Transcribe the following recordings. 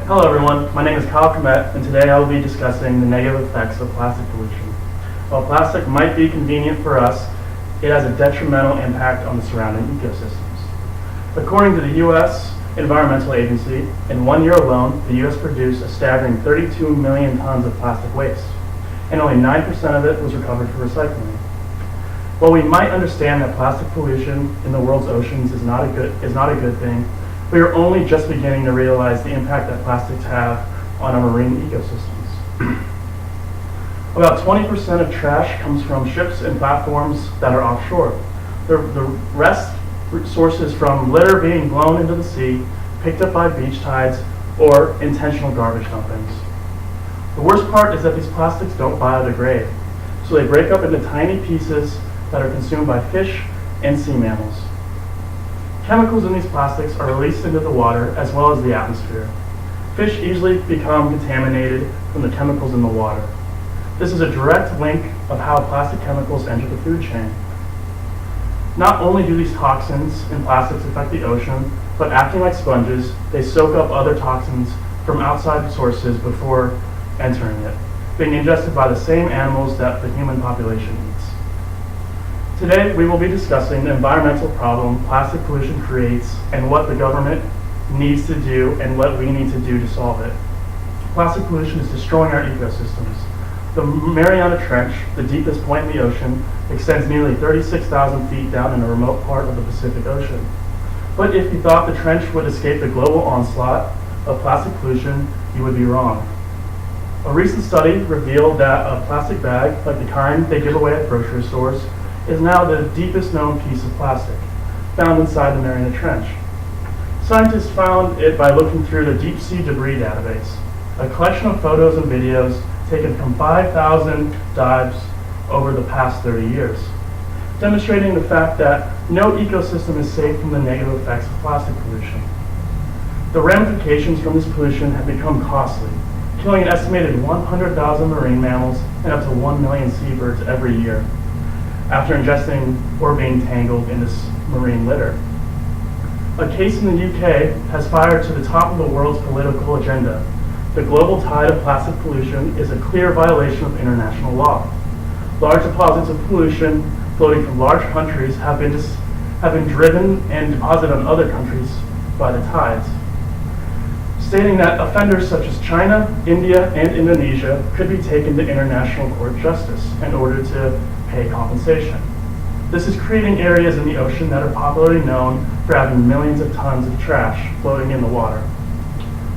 Hello everyone, my name is Kyle Komet, and today I will be discussing the negative effects of plastic pollution. While plastic might be convenient for us, it has a detrimental impact on the surrounding ecosystems. According to the U.S. Environmental Agency, in 1 year alone, the U.S. produced a staggering 32 million tons of plastic waste, and only 9% of it was recovered for recycling. While we might understand that plastic pollution in the world's oceans is not a good thing, we are only just beginning to realize the impact that plastics have on our marine ecosystems. About 20% of trash comes from ships and platforms that are offshore. The rest sources from litter being blown into the sea, picked up by beach tides, or intentional garbage dumpings. The worst part is that these plastics don't biodegrade, so they break up into tiny pieces that are consumed by fish and sea mammals. Chemicals in these plastics are released into the water as well as the atmosphere. Fish easily become contaminated from the chemicals in the water. This is a direct link of how plastic chemicals enter the food chain. Not only do these toxins in plastics affect the ocean, but acting like sponges, they soak up other toxins from outside sources before entering it, being ingested by the same animals that the human population eats. Today, we will be discussing the environmental problem plastic pollution creates and what the government needs to do and what we need to do to solve it. Plastic pollution is destroying our ecosystems. The Mariana Trench, the deepest point in the ocean, extends nearly 36,000 feet down in a remote part of the Pacific Ocean. But if you thought the trench would escape the global onslaught of plastic pollution, you would be wrong. A recent study revealed that a plastic bag, like the kind they give away at grocery stores, is now the deepest known piece of plastic found inside the Mariana Trench. Scientists found it by looking through the deep sea debris database, a collection of photos and videos taken from 5,000 dives over the past 30 years, demonstrating the fact that no ecosystem is safe from the negative effects of plastic pollution. The ramifications from this pollution have become costly, killing an estimated 100,000 marine mammals and up to 1 million seabirds every year, after ingesting or being tangled in this marine litter. A case in the UK has fired to the top of the world's political agenda. The global tide of plastic pollution is a clear violation of international law. Large deposits of pollution floating from large countries have been driven and deposited on other countries by the tides, stating that offenders such as China, India, and Indonesia could be taken to international court of justice in order to pay compensation. This is creating areas in the ocean that are popularly known for having millions of tons of trash floating in the water.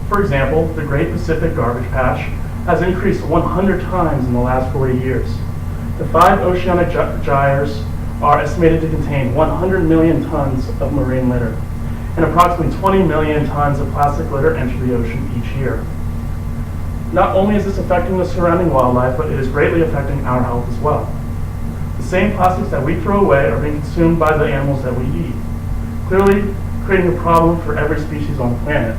For example, the Great Pacific Garbage Patch has increased 100 times in the last 40 years. The 5 oceanic gyres are estimated to contain 100 million tons of marine litter, and approximately 20 million tons of plastic litter enter the ocean each year. Not only is this affecting the surrounding wildlife, but it is greatly affecting our health as well. The same plastics that we throw away are being consumed by the animals that we eat, clearly creating a problem for every species on the planet.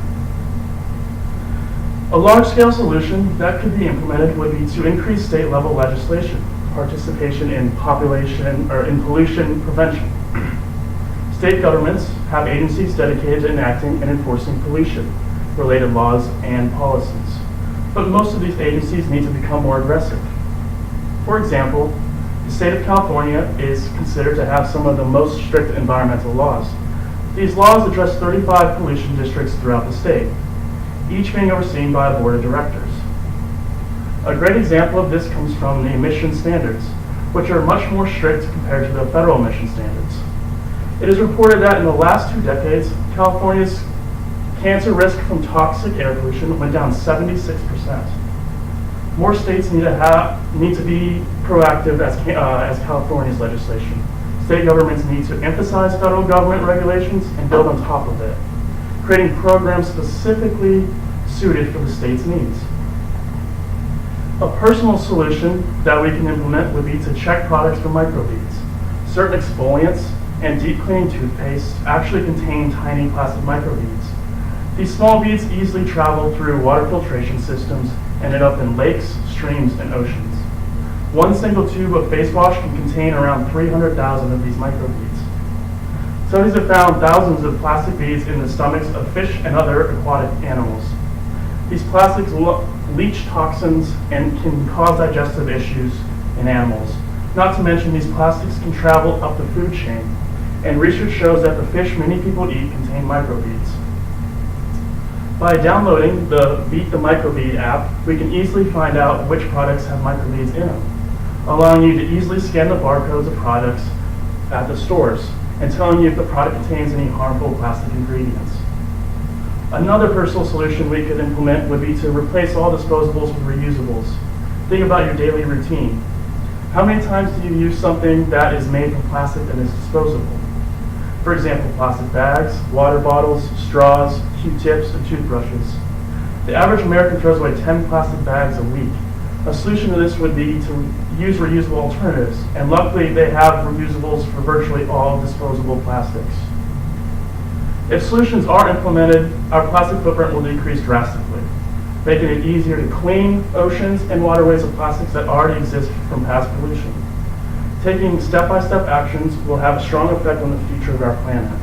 A large-scale solution that could be implemented would be to increase state-level legislation, participation in pollution prevention. State governments have agencies dedicated to enacting and enforcing pollution-related laws and policies, but most of these agencies need to become more aggressive. For example, the state of California is considered to have some of the most strict environmental laws. These laws address 35 pollution districts throughout the state, each being overseen by a board of directors. A great example of this comes from the emission standards, which are much more strict compared to the federal emission standards. It is reported that in the last 2 decades, California's cancer risk from toxic air pollution went down 76%. More states need to be proactive as California's legislation. State governments need to emphasize federal government regulations and build on top of it, creating programs specifically suited for the state's needs. A personal solution that we can implement would be to check products for microbeads. Certain exfoliants and deep cleaning toothpaste actually contain tiny plastic microbeads. These small beads easily travel through water filtration systems and end up in lakes, streams, and oceans. One single tube of face wash can contain around 300,000 of these microbeads. Studies have found thousands of plastic beads in the stomachs of fish and other aquatic animals. These plastics leach toxins and can cause digestive issues in animals. Not to mention, these plastics can travel up the food chain, and research shows that the fish many people eat contain microbeads. By downloading the Beat the Microbead app, we can easily find out which products have microbeads in them, allowing you to easily scan the barcodes of products at the stores and telling you if the product contains any harmful plastic ingredients. Another personal solution we could implement would be to replace all disposables with reusables. Think about your daily routine. How many times do you use something that is made from plastic and is disposable? For example, plastic bags, water bottles, straws, Q-tips, and toothbrushes. The average American throws away 10 plastic bags a week. A solution to this would be to use reusable alternatives, and luckily they have reusables for virtually all disposable plastics. If solutions are implemented, our plastic footprint will decrease drastically, making it easier to clean oceans and waterways of plastics that already exist from past pollution. Taking step-by-step actions will have a strong effect on the future of our planet.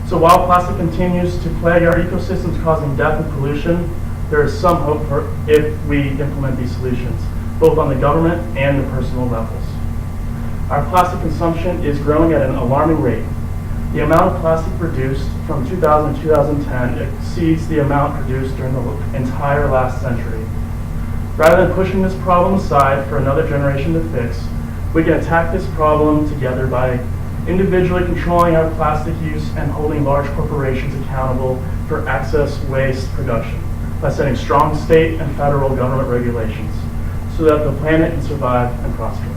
So while plastic continues to plague our ecosystems, causing death and pollution, there is some hope for if we implement these solutions, both on the government and the personal levels. Our plastic consumption is growing at an alarming rate. The amount of plastic produced from 2000 to 2010 exceeds the amount produced during the entire last century. Rather than pushing this problem aside for another generation to fix, we can attack this problem together by individually controlling our plastic use and holding large corporations accountable for excess waste production by setting strong state and federal government regulations so that the planet can survive and prosper.